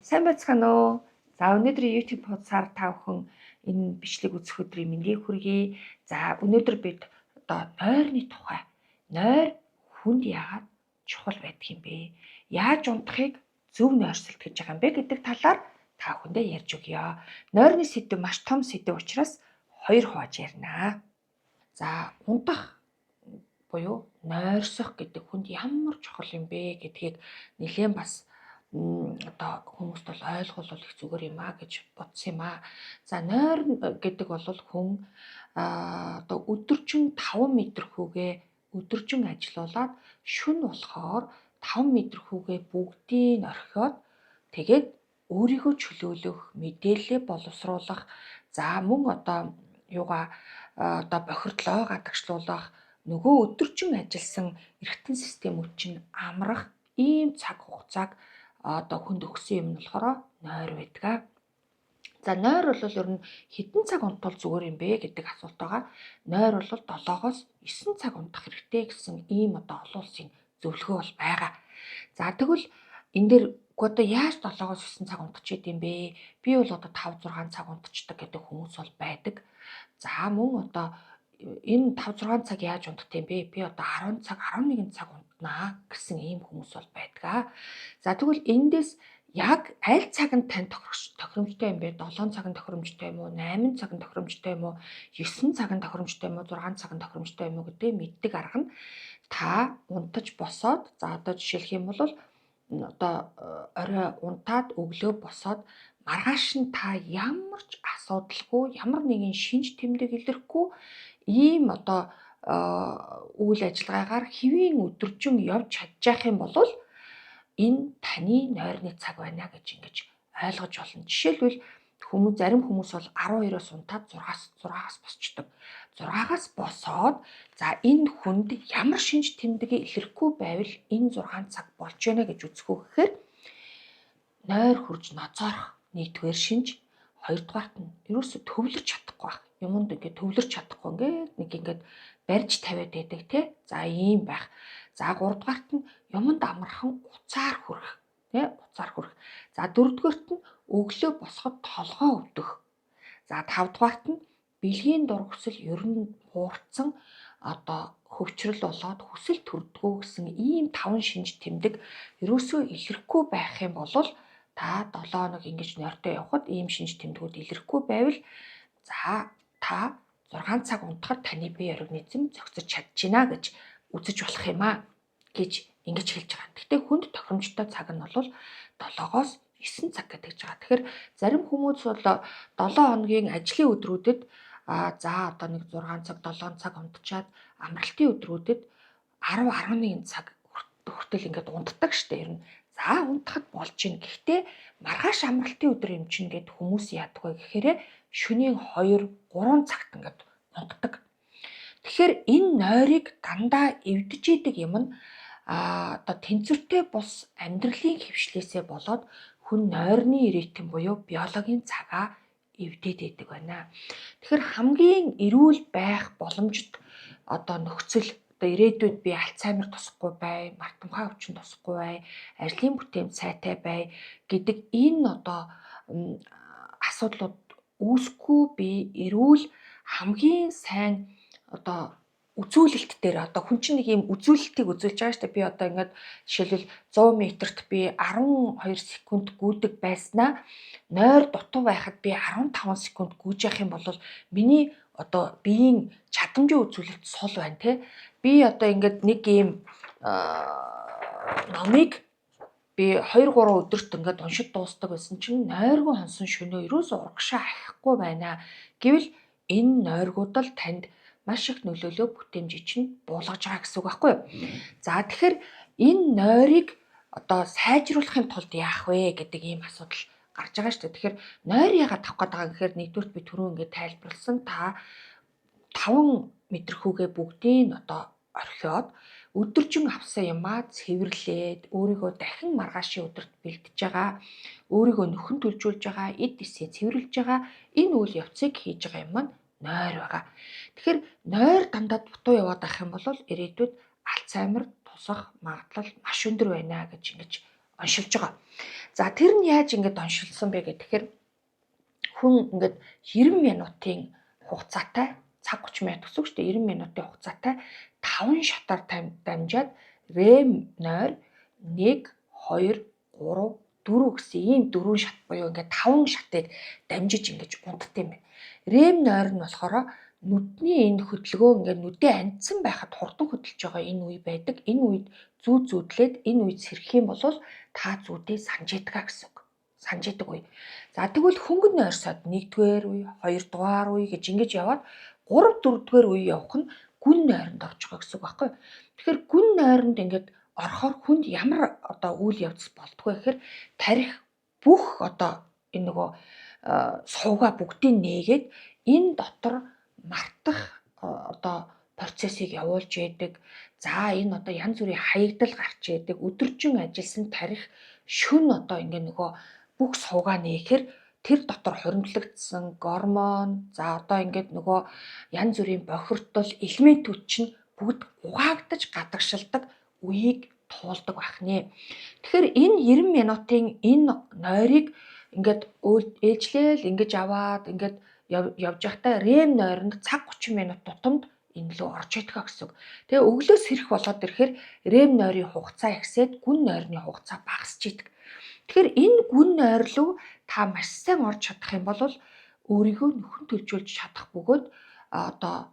Сайн байцгаана уу? За өнөөдрийн YouTube хуудасаар та бүхэн энэ бичлэг үзэх өдрийн мэндийг хүргэе. За өнөөдөр бид одоо нойрны тухай. Нойр хүнд яагаад чухал байдаг юм бэ? Яаж унтахыг зөв нойрсолт гэж байгаа юм бэ гэдэг талаар та бүхэндээ ярьж өгье. Нойрны сэдэв маш том сэдэв учраас хоёр хувааж ярина. За унтах буюу нойрсох гэдэг хүнд ямар чухал юм бэ гэдгийг нэлээд бас одоо хүмүүст бол ойлгуулах их зүгээр юм а гэж бодсон юм а. За нойр гэдэг бол хүн одоо өдөржин 5 м хүүгээ өдөржин ажилуулад шөнө болохоор 5 м хүүгээ бүгдийг орхиод тэгээд өөрийгөө чөлөөлөх, мэдээлэлээ боловсруулах, за мөн одоо юугаа одоо бохирдлоо гадагшлуулах, нөгөө өдөржин ажилласан эргэтэн системүүд чинь амрах ийм цаг хугацааг одоо хүнд өгсөн юм нь болохоор нойр байдаг. За нойр бол ер нь хэдэн цаг унтвал зүгээр юм бэ гэдэг асуулт байгаа. Нойр бол 7-оос 9 цаг унтах хэрэгтэй гэсэн ийм одоо олон улсын зөвлөгөө бол байгаа. За тэгвэл энэ дээр одоо яаж 7-оос 9 цаг унтчих юм бэ? Би бол одоо 5-6 цаг унтчихдаг гэдэг хүмүүс бол байдаг. За мөн одоо энэ 5-6 цаг яаж унтах юм бэ? Би одоо 10 цаг, 11 цаг унтнаа гэсэн ийм хүмүүс бол байдаг. За тэгвэл эндээс яг аль цаг нь тань тохиромжтой юм бэ? 7 цаг нь тохиромжтой юм уу? 8 цаг нь тохиромжтой юм уу? 9 цаг нь тохиромжтой юм уу? 6 цаг нь тохиромжтой юм уу гэдэг мэддэг арга нь та унтаж босоод за одоо жишээлх юм бол одоо орой унтаад өглөө босоод маргааш нь та ямар ч асуудалгүй, ямар нэгэн шинж тэмдэг илэрхгүй ийм одоо үйл ажиллагаагаар хэвийн өдөржин явж чадчих юм бол энэ таны нойрны цаг байна гэж ингэж ойлгож болно. Жишээлбэл зарим хүмүүс бол 12-оос унтаад 6-аас босчдөг. 6-аас босоод за энэ хүнд ямар шинж тэмдэг илэрхгүй байвал энэ 6 цаг болж байна гэж үзэх үү гэхээр нойр хурж ноцоорох нэгдүгээр шинж, хоёрдугаарт нь ерөөсө төвлөрч чадахгүй байх. Юмд ингээд төвлөрч чадахгүй нэг ингээд барьж тавиад байдаг тий. За ийм байх. За гуравдугаарт нь юмд амархан уцаар хүрэх тий. Уцаар хүрэх. За дөрөвдүгээрт нь өглөө босоход толгоо өвдөх. За тавдугаарт нь бэлгийн дур хүсэл ер нь буурсан одоо хөвчрөл болоод хүсэл төрдгөө гэсэн ийм 5 шинж тэмдэг ерөөсөө илэрхгүй байх юм бол та 7 хоног ингэж нойртой явхад ийм шинж тэмдгүүд илэрхгүй байвал за та 6 цаг унтахад таны бие организм зохицож чадчихна гэж үзэж болох юм а гэж ингэж хэлж байгаа. Гэхдээ хүнд тохиромжтой цаг нь бол 7-оос 9 цаг гэдэг байгаа. Тэгэхээр зарим хүмүүс бол 7 хоногийн ажлын өдрүүдэд за одоо нэг 6 цаг 7 цаг унтчаад амралтын өдрүүдэд 10-11 цаг хүртэл ингээд унтдаг штэ ер нь. За унтахад болж ийн. Гэхдээ маргааш амралтын өдөр юм чинь гэд хүмүүс яадаг вэ гэхээр шөнийн 2-3 цагт ингээд унтдаг. Тэгэхээр энэ нойрыг дандаа эвдэж идэг юм нь одоо тэнцвэртэй бус амьдралын хөвшлээсээ болоод хүн нойрны ритм буюу биологийн цагаа эвдээд идэг байна. Тэгэхээр хамгийн эрүүл байх боломжит одоо нөхцөл одоо ирээдүйд би Альцгеймер тусахгүй бай, мартамхай өвчин тусахгүй бай, ажлын бүтээмж сайтай бай гэдэг энэ одоо асуудлууд үүсэхгүй би эрүүл хамгийн сайн одоо үзүүлэлт дээр одоо хүн чинь нэг юм үзүүлэлтийг үзүүлж байгаа шүү дээ. Би одоо ингээд жишээлбэл 100 м-т би 12 секунд гүйдэг байснаа нойр дутуу байхад би 15 секунд гүйж явах юм бол миний одоо биеийн чадамжийн үзүүлэлт сул байна те. Би одоо ингээд нэг ийм номыг би 2-3 өдөрт ингээд уншиж дуустдаг байсан чинь нойргүй хонсон шөнөө ерөөсөө урагшаа ахихгүй байна. Гэвэл энэ нойргууд л танд маш их нөлөөлөө бүтээмжийг чинь буулгаж байгаа гэсэн үг байхгүй юу? За тэгэхээр энэ нойрыг одоо сайжруулахын тулд яах вэ гэдэг ийм асуудал гарч байгаа шүү дээ. Тэгэхээр нойр яагаад тавах гээд байгаа гэхээр нэгдүгürt би түрүү ингээд тайлбарласан та 5 м хүүгээ бүгдийг одоо орхиод өдөржин авсан юмаа цэвэрлээд өөрийгөө дахин маргаашийн өдөрт бэлдэж байгаа, өөрийгөө нөхөн төлжүүлж байгаа, эд эсээ цэвэрлж байгаа энэ үйл явцыг хийж байгаа юм маань нойр байгаа. Тэгэхээр нойр дандаа дутуу яваад байх юм бол ирээдүйд Альцгеймер тусах магадлал маш өндөр байна гэж ингэж оншилж байгаа. За тэр нь яаж ингэж оншилсан бэ гэхээр хүн ингээд 90 минутын хугацаатай цаг 30 минут гэсэн үг шүү дээ. 90 минутын хугацаатай 5 шатаар дамжаад REM нойр 1 2 3 4 гэсэн ийм 4 шат буюу ингээд 5 шатыг дамжиж ингэж унтдаг юм байна. REM нойр нь болохоор нүдний энэ хөдөлгөөн ингээд нүдээ андсан байхад хурдан хөдөлж байгаа энэ үе байдаг. Энэ үед зүү зүүдлээд энэ үед сэрэх юм бол та зүүдээ санаж ядгаа гэсэн үг. Санаж ядаг үе. За тэгвэл хөнгөн нойрсоод 1-р үе, 2-р үе гэж ингэж яваад 3-4-р үе явах нь гүн нойронд орж байгаа гэсэн үг байхгүй. Тэгэхээр гүн нойронд ингээд орохоор хүнд ямар одоо үйл явц болдгоо гэхээр тарих бүх одоо энэ нөгөө суугаа бүгдийг нээгээд энэ дотор мартах одоо процессыг явуулж яадаг. За энэ одоо янз бүрийн хаягдал гарч яадаг. Өдөржин ажилласан тарих шүн одоо ингээ нөгөө бүх суугаа нээхээр тэр дотор хоригдлогдсон гормон, за одоо ингээд нөгөө янз бүрийн бохирдол, элементүүд чинь бүгд угаагдаж гадагшилдаг үеийг туулдаг байх нэ. Тэгэхээр энэ 90 минутын энэ нойрыг ингээд ээлжлээл ингэж аваад ингээд явж байхдаа REM нойронд цаг 30 минут тутамд энэ лөө орж идэх гэсэн. Тэгээ өглөөс хэрэг болоод ирэхээр REM нойрын хугацаа ихсээд гүн нойрны хугацаа багасч идэг. Тэгэхээр энэ гүн нойр руу та маш сайн орж чадах юм бол өөрийгөө нөхөн төлжүүлж чадах бөгөөд одоо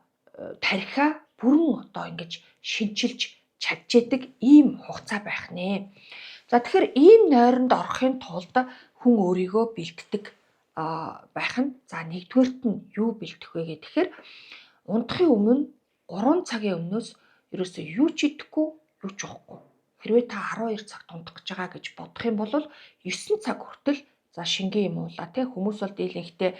тарихаа бүрэн одоо ингэж шинчилж чадчихдаг ийм хугацаа байх нэ. За тэгэхээр ийм нойронд орохын тулд хүн өөрийгөө бэлддэг байх нь за нэгдүгээрт нь юу бэлдэх вэ гэхээр унтахын өмнө 3 цагийн өмнөөс ерөөсөө юу ч идэхгүй, юу ч уухгүй. Хэрвээ та 12 цагт унтах гэж байгаа гэж бодох юм бол 9 цаг хүртэл за шингэн юм уула тий хүмүүс бол дийлэнхтэй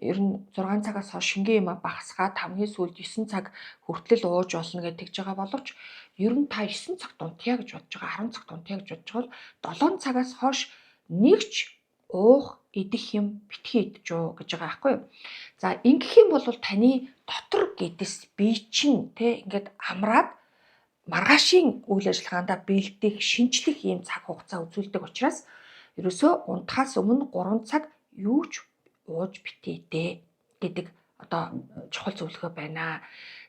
ер нь 6 цагаас хойш шингэн юм багасгаад хамгийн сүүлд 9 цаг хүртэл ууж болно гэж тэгж байгаа боловч ер нь та 9 цагт унтъя гэж бодож байгаа 10 цагт унтъя гэж бодож байгаа 7 цагаас хойш нэг ч уух идэх юм битгий идэж уу гэж байгаа байхгүй юу. За ингэх юм бол таны дотор гэдэс бие чинь тий ингээд амраад маргаашийн үйл ажиллагаанд бэлдэх, шинжлэх ийм цаг хугацаа үзүүлдэг учраас ерөөсөө унтахаас өмнө 3 цаг юу ч ууж битээ дээ гэдэг одоо чухал зөвлөгөө байна.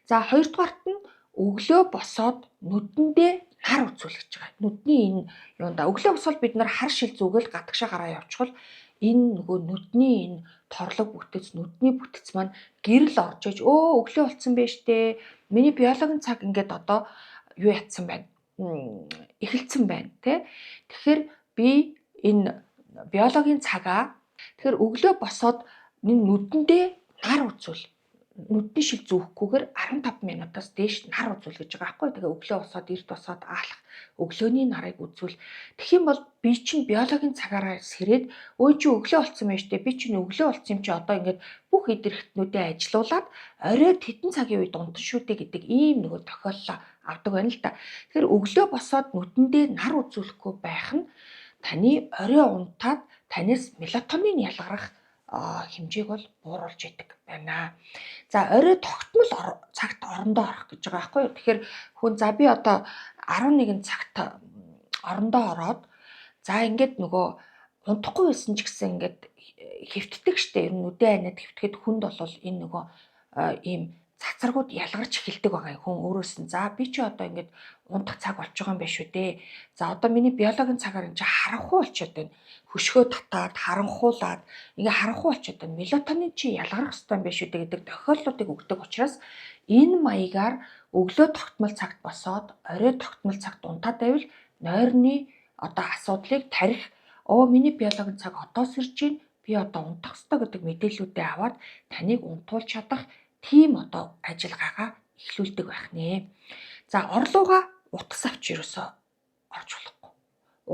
За хоёрдугаарт нь өглөө босоод нүдэндээ нар үзүүлэх гэж байгаа. Нүдний энэ юунда өглөө босоод бид нар хар шил зүгэл гадагшаа гараа явчихвал энэ нөгөө нүдний энэ торлог бүтэц, нүдний бүтэц маань гэрэл орж иж өглөө болсон байж тээ. Миний биологийн цаг ингээд одоо юу ятсан байна? Эхэлсэн байна тий. Тэгэхээр би энэ биологийн цагаа тэгэхээр өглөө босоод нүдэндээ нар үзүүл. Нүдний шил зүүхгүйгээр 15 минутаас дээш нар үзүүл гэж байгаа байхгүй. Тэгээ өглөө босоод эрт босоод аалах өглөөний нарыг үзүүл. Тэгэх юм бол би чинь биологийн цагаараа сэрээд өө чи өглөө болсон байж тээ. Би чинь өглөө болсон юм чи одоо ингээд бүх идэрхтнүүдээ ажилуулад оройд хэдэн цагийн үед унтан шүтэ гэдэг ийм нөгөө тохиоллоо авдаг байна л да. Тэгэхээр өглөө босоод нүдэндээ нар үзүүлэхгүй байх нь таны орой унтаад танаас мелатонин ялгарах хэмжээг бол бууруулж идэг байна. За орой тогтмол цагт орондоо орох гэж байгаа байхгүй юу. Тэгэхээр хүн за би одоо 11 цагт орондоо ороод за ингээд нөгөө унтахгүй байсан ч гэсэн ингээд хэвтдэг штэ. Ер нь үдэ айнад хэвтгэхэд хүнд бол энэ нөгөө ийм цацрагууд ялгарч эхэлдэг байгаа хүн өөрөөс нь за би чи одоо ингээд унтах цаг болж байгаа юм байна шүү дээ. За одоо миний биологийн цагаар энэ харанхуй болчиход байна. Хөшгөө татаад харанхуулаад ингээ харанхуй болчиход байна. Мелатонин чи ялгарх хэрэгтэй юм байна шүү дээ гэдэг тохиолдлуудыг өгдөг учраас энэ маягаар өглөө тогтмол цагт босоод орой тогтмол цагт унтаад байвал нойрны одоо асуудлыг тарих миний биологийн цаг одоо сэрж байна. Би одоо унтах хэрэгтэй гэдэг мэдээллүүдээ аваад таныг унтуулж чадах тийм одоо ажиллагаагаа эхлүүлдэг байх нэ. За орлууга утас авч ерөөсөө орж болохгүй.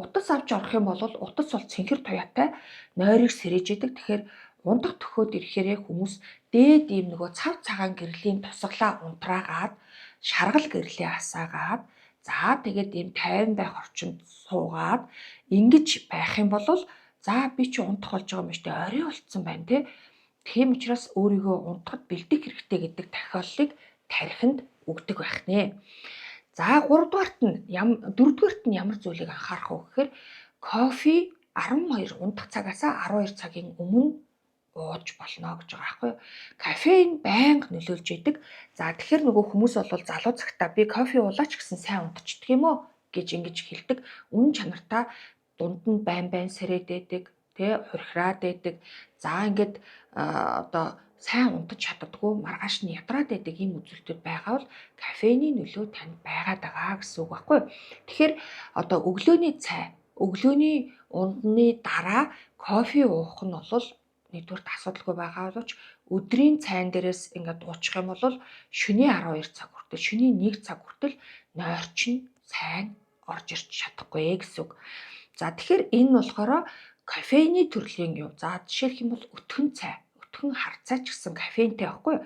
Утас авч орох юм бол утас бол цэнхэр туяатай нойрыг сэрэж идэг. Тэгэхээр унтах төхөөд ирэхээрээ хүмүүс дээд ийм нөгөө цав цагаан гэрлийн тусгалаа унтраагаад шаргал гэрлээ асаагаад за тэгээд ийм тайван байх орчинд суугаад ингэж байх юм бол за би чи унтах болж байгаа юм шүү дээ. Орой болцсон байна тий. Тийм учраас өөрийгөө унтахад бэлдэх хэрэгтэй гэдэг тохиоллыг тархинд өгдөг байх нэ. За 3 дугаарт нь 4 дугаарт нь ямар зүйлийг анхаарах вэ гэхээр кофе 12 унтах цагаас 12 цагийн өмнө ууж болно гэж байгаа байхгүй юу. Кофеин байнга нөлөөлж идэг. За тэгэхээр нөгөө хүмүүс бол залуу цагтаа би кофе уулаач гэсэн сайн унтчихдаг юм уу гэж ингэж хэлдэг. Үнэн чанартаа дунд нь байн сэрээд байдаг, тэ хурхраад байдаг. За ингээд одоо сайн унтаж чаддаггүй, маргааш нь ядраад байдаг ийм үзүүлэлтүүд байгаа бол кофеины нөлөө танд байгаад байгаа гэсэн үг байхгүй юу. Тэгэхээр одоо өглөөний цай, өглөөний ундны дараа кофе уух нь бол нэгдүгээр асуудалгүй байгаа боловч өдрийн цайн дээрээс ингээд уучих юм бол шөнийн 12 цаг хүртэл, шөнийн 1 цаг хүртэл нойрч нь сайн орж ирч чадахгүй гэсэн үг. За тэгэхээр энэ болохоор кофеины төрлийн юу. За жишээлх юм бол өтгөн цай, өтгөн хар цай ч гэсэн кофеинтэй байхгүй юу.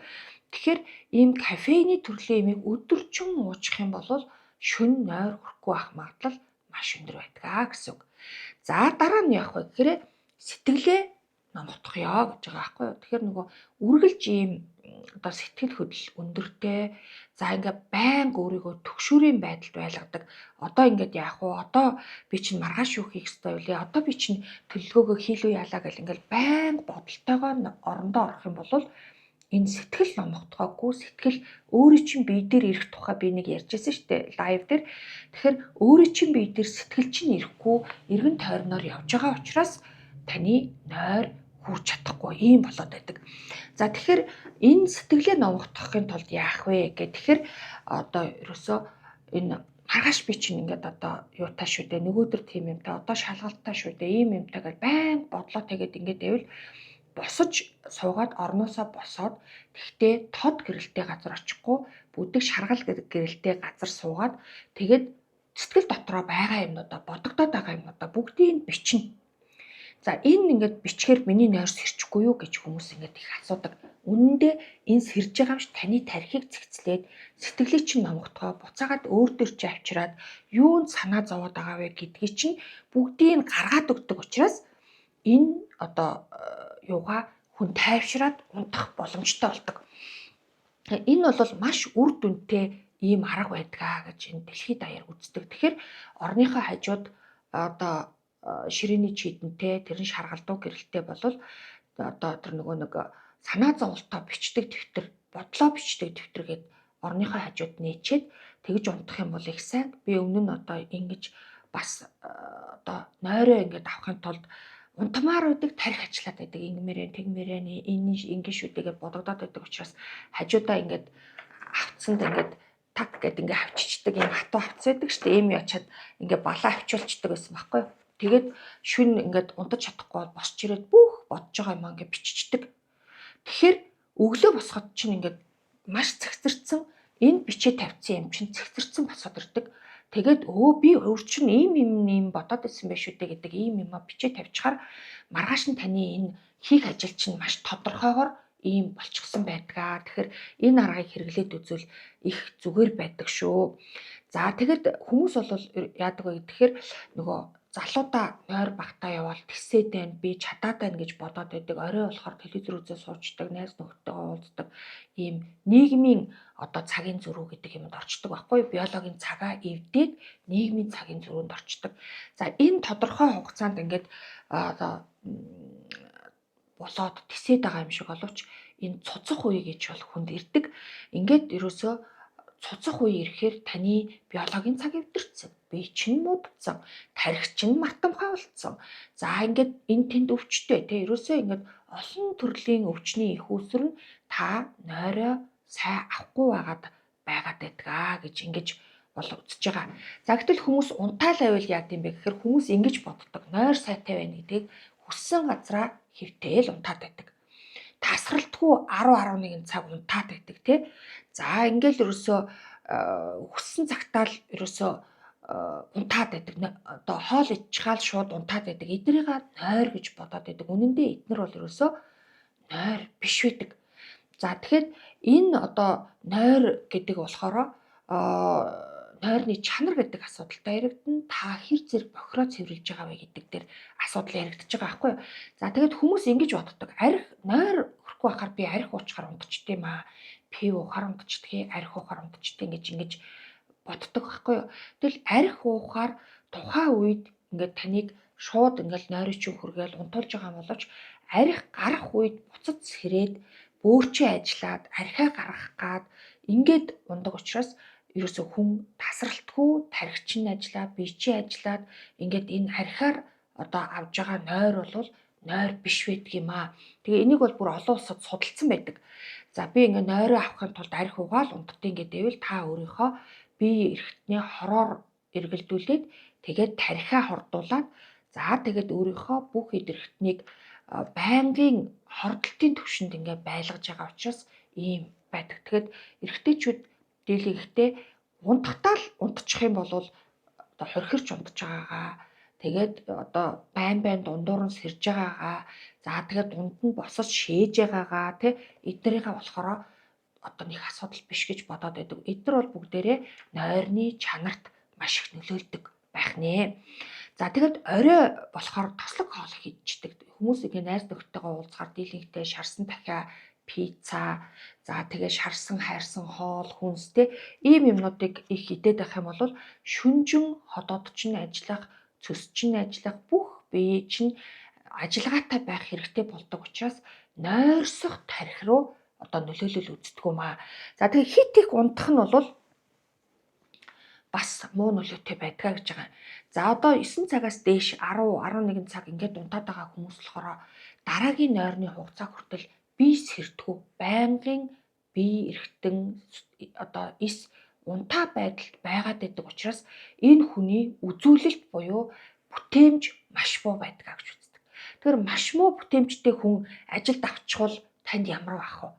Тэгэхээр ийм кофеины төрлийн юмыг өдөржин уучих юм бол шөнө нойр хүрэхгүй байх магадлал маш өндөр байдаг гэсэн үг. За дараа нь яах вэ гэхээр сэтгэлээ номготгоё гэж байгаа байхгүй юу. Тэгэхээр нөгөө үргэлж ийм одоо сэтгэл хөдлөл өндөртэй, за ингээ байнга өөрийгөө төгшүүрийн байдалд байлгадаг. Одоо ингээд яах вэ? Одоо би чинь маргааш юу хийх ёстой вэ? Одоо би чинь төлөвлөгөөгөө хийлүү яалаа гэл ингээл байнга бодолтойгоо орондоо орох юм бол энэ сэтгэл номготгоогүй, сэтгэл өөрийн чинь бие дээр ирэх тухай би нэг ярьжсэн шүү дээ лайв дээр. Тэгэхээр өөрийн чинь бие дээр сэтгэл чинь ирэхгүй, эргэн тойрноор явж байгаа учраас таны нойр хүрч чадахгүй ийм болоод байдаг. За тэгэхээр энэ сэтгэлээ номготгохын тулд яах вэ гэх тэгэхээр одоо ерөөсөө энэ маргааш би чинь ингээд одоо юутай шүү дээ, нөгөөдөр тийм юмтай, одоо шалгалттай шүү дээ, ийм юмтайгаар байнга бодлоо тэгээд ингээд байвал босож суугаад орноосоо босоод тэгтээ тод гэрэлтэй газар очихгүй бүдэг шаргал гэрэлтэй газар суугаад тэгээд сэтгэл дотроо байгаа юмнуудаа бодогдоод байгаа юмнуудаа бүгдийг бичнэ. За энэ ингээд бичгээр миний нойр сэрчихгүй юу гэж хүмүүс ингээд их асуудаг. Үнэн дээр энэ сэрж байгаа юмш таны тархийг цэгцлээд сэтгэлээ чинь номготгоо буцаагаад өөр дөр чи авчираад юунд санаа зовоод байгаа вэ гэдгийг чинь бүгдийг гаргаад өгдөг учраас энэ одоо юугаа хүн тайвшраад унтах боломжтой болдог. Энэ бол маш үр дүнтэй ийм арга байдгаа гэж энэ дэлхийд даяар үздэг. Тэгэхээр орныхоо хажууд одоо ширээний чийдэнтэй тэрэн шаргалдуу гэрэлтэй болвол одоо тэр нөгөө нэг санаа зовлтоо бичдэг дэвтэр, бодлоо бичдэг дэвтэр гээд орныхоо хажууд нээчээд тэгж унтах юм бол их сайн. Би өмнө нь одоо ингэж бас одоо нойроо ингэж авахын тулд унтмаар байдаг, тарих ажиллаад байдаг, ингэмээрэн тэгмээрэн энэ ингэ шүдэгээд бодогдоод байдаг учраас хажуудаа ингэж авцсанд ингэж так гэд ингэ авчичдаг юм хатуу авц байдаг шүү дээ. Ийм ячаад ингэ балаа авчуулцдаг байсан байхгүй юу? Тэгээд шүн ингээд унтаж чадахгүй бол босч ирээд бүх бодож байгаа юм ингээд биччихдэг. Тэгэхээр өглөө босоход чинь ингээд маш цэгцэрсэн энэ бичээ тавьсан юм чинь цэгцэрсэн босоод ирдэг. Тэгээд би өөр чинь ийм бодоод байсан байх шүү дээ гэдэг ийм юм бичээ тавьчихаар маргааш нь таны энэ хийх ажил чинь маш тодорхойгоор ийм болчихсон байдгаа. Тэгэхээр энэ аргыг хэрэглээд үзвэл их зүгээр байдаг шүү. За тэгэд хүмүүс бол яадаг вэ гэхээр нөгөө залуудаа нойр багтаа явал тэсээд байна, би чадаад байна гэж бодоод байдаг. Орой болохоор телевизэр үзээ суучдаг, найз нөхдөйгөө уулздаг. Ийм нийгмийн одоо цагийн зөрүү гэдэг юмд орчдөг байхгүй юу? Биологийн цагаа эвдээд нийгмийн цагийн зөрүүнд орчдөг. За энэ тодорхой хугацаанд ингээд одоо болоод тэсээд байгаа юм шиг боловч энэ цуцах үе гэж бол хүнд ирдэг. Ингээд ерөөсөө цуцах үе ирэхээр таны биологийн цаг эвдэрсэн. Бие чинь муудсан, тархи чинь мартамхай болцсон. За ингээд энэ тэнд өвчтэй те ерөөсөө ингээд олон төрлийн өвчний их үүсвэр нь та нойроо сайн авахгүй байгаад байдгаа гэж ингэж бол үзэж байгаа. За гэтэл хүмүүс унтаал байвал яа гэм бэ гэхээр хүмүүс ингэж боддог. Нойр сайтай байна гэдгийг хүссэн газараа хэвтээл унтаад байдаг. Тасралтгүй 10-11 цаг унтаад байдаг те. За ингээл ерөөсөө хүссэн цагтаа л ерөөсөө унтаад байдаг. Одоо хоол идчихаал шууд унтаад байдаг. Эднэрийг нойр гэж бодоод байдаг. Үнэн дээр эднэр бол ерөөсөө нойр биш байдаг. За тэгэхээр энэ одоо нойр гэдэг болохоор нойрны чанар гэдэг асуудалтай яригдана. Та хэр зэрэг бохироо цэвэрлж байгаа вэ гэдэг дээр асуудал яригдчихэж байгаа байхгүй юу? За тэгээд хүмүүс ингэж боддог. Арх нойр хөрөхгүй байхаар би арх уучгаар унтчихдээ юм аа. Пив уухаар унтчихдээ, арх уухаар унтчихдээ ингэж боддог байхгүй юу? Тэгэл арх уухаар тухайн үед ингээд таныг шууд ингээл нойрын чинь хүргээл унтуулж байгаа юм боловч арх гарах үед буцаж сэрээд бөөрчөө ажиллаад архиа гаргах гад ингээд ундаг учраас ерөөсөө хүн тасралтгүй тархичин ажиллаа, бие чинь ажиллаад ингээд энэ архиар одоо авж байгаа нойр бол нойр биш байдаг юм аа. Тэгээ энийг бол бүр олон улсад судалсан байдаг. За би ингээ нойроо авахын тулд арх угаал унтдیں۔ Гэвэл та өөрийнхөө бие эрхтний хороор эргэлдүүлээд тэгээд тархиа хордуулаад за тэгээд өөрийнхөө бүх эдэрхтнийг байнгын хордлтын түвшинд ингээ байлгаж байгаа учраас ийм байдаг. Тэгэхээр эрэгтэйчүүд дийлэнхдээ унтахтаа л унтчих юм бол одоо хорхирч унтж байгаагаа тэгээд одоо байн дундуур нь сэрж байгаагаа за тэгээд дунд нь босож шээж байгаагаа тий эднэрийнхээ болохоор одоо нэг асуудал биш гэж бодоод байдаг. Эдгээр бол бүгдээрээ нойрны чанарт маш их нөлөөлдөг байх нэ. За тэгээд орой болохоор тослог хоол хийждэг. Хүмүүс ингэ найз нөхдөйгөө уулзахаар дийлэнхдээ шарсан дахиа пицца за тэгээ шарсан хайрсан хоол хүнстэй ийм юмнуудыг их идээд байх юм бол шүнжин ходоод чинь ажиллах, цөс чинь ажиллах, бүх бие чинь ажиллагаатай байх хэрэгтэй болдог учраас нойрсох тархи руу одоо нөлөөлөл үздэг юм аа. За тэгээ хит их унтах нь бол бас муу нөлөөтэй байдгаа гэж байгаа. За одоо 9 цагаас дээш 10, 11 цаг ингээд унтаад байгаа хүмүүс болохоор дараагийн нойрны хугацаа хүртэл бие сэрдгүү байнгын бие эргэтэн одоо эс унтаа байдалд байгаад байдаг учраас энэ хүний үзүүлэлт буюу бүтээмж маш муу байдгаа гэж үздэг. Тэгэхээр маш муу бүтээмжтэй хүн ажилд авчихвал танд ямар байх вэ?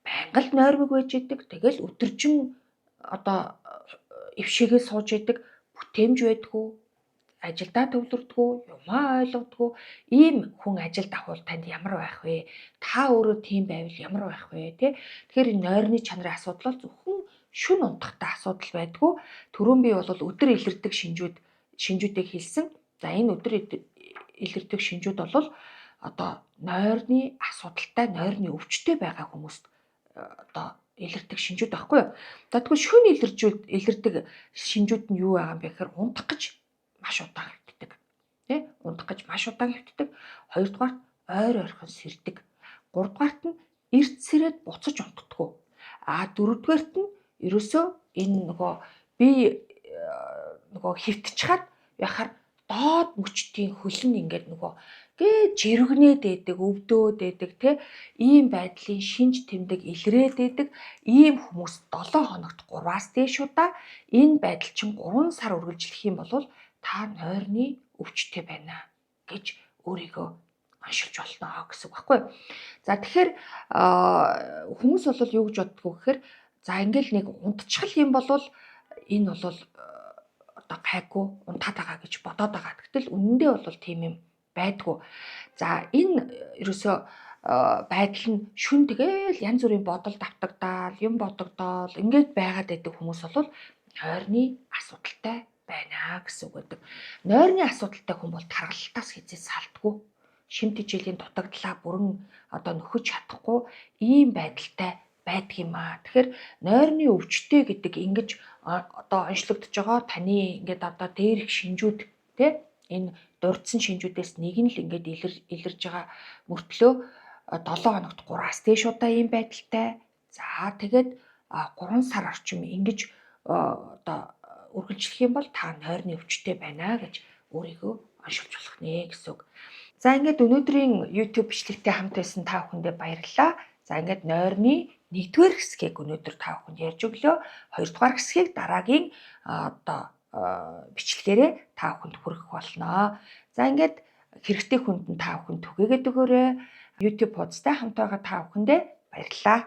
Байнга л нойрмог байж идэг. Тэгэл өдөржин одоо эвшээгээ сууж идэг, бүтээмж байдгүй, ажилдаа төвлөрдгөө, юмаа ойлгодгоо ийм хүн ажилд авах танд ямар байх вэ? Та өөрөө тийм байвал ямар байх вэ? Тэгэхээр энэ нойрны чанарын асуудал бол зөвхөн шүн унтахтай асуудал байдгүй. Түрүүн би бол өдөр илэрдэг шинжүүдийг хэлсэн. За энэ өдөр илэрдэг шинжүүд бол одоо нойрны асуудалтай, нойрны өвчтэй байгаа хүмүүст одоо илэрдэг шинжүүд байхгүй юу? За тэгвэл шүн илэрдэг шинжүүд нь юу байгаа юм бэ гэхээр унтах гэж маш удаан хөвтдөг. Тэ? Унтах гэж маш удаан хөвтдөг. Хоёрдугаарт ойрхон сэрдэг. Гуравдугаарт нь эрт сэрээд буцаж унтдаггүй. Дөрөвдүгээрт нь ерөөсөө энэ би хөвтчихад яхаар доод мөчтийн хөлн ингээд жиргнээд байдаг, өвдөөд байдаг тий ийм байдлын шинж тэмдэг илрээд байдаг. Ийм хүмүүс 7 хоногт 3-аас дээш удаа энэ байдал чинь 3 сар үргэлжлэх юм бол та нойрны өвчтэй байна гэж өөрийгөө оншилж болно гэсэн үг байхгүй. За тэгэхээр хүмүүс бол юу гэж боддгоо гэхээр за ингээл нэг унтчихл юм бол энэ бол одоо гайгүй унтаад байгаа гэж бодоод байгаа. Гэтэл үнэндээ бол тийм юм байдгүй. За энэ ерөөсөө байдал нь шүн тэгэл янз бүрийн бодол давтагдаал, юм бодогдоол ингээд байгаад байдаг хүмүүс бол нойрны асуудалтай байна гэсэн үг гэдэг. Нойрны асуудалтай хүн бол тархалтаас хязгаарч салдаггүй. Шимт хичээлийн дутагдлаа бүрэн одоо нөхөж чадахгүй ийм байдалтай байдаг юм аа. Тэгэхээр нойрны өвчтэй гэдэг ингэж одоо онцлогдож байгаа таны ингээд одоо дээрх шинжүүд тий энэ дурдсан шинжүүдээс нэг нь л ингээд илэрж байгаа мөртлөө 7 хоногт 3-аас дээш удаа ийм байдалтай. За тэгээд 3 сар орчим ингэж одоо үргэлжлэх юм бол та нойрны өвчтэй байна гэж өөрийгөө оншилж болох нэ гэсэн үг. За ингээд өнөөдрийн YouTube бичлэгтэй хамт байсан та бүхэндээ баярлалаа. За ингээд нойрны 1-р хэсгийг өнөөдөр та бүхэнд ярьж өглөө. 2-р хэсгийг дараагийн одоо бичлэгээрээ та бүхэнд хүргэх болно. За ингээд хэрэгтэй хүнд нь та бүхэнд түгээгээд өгөөрэй. YouTube хуудастай хамт байгаа та бүхэндээ баярлалаа.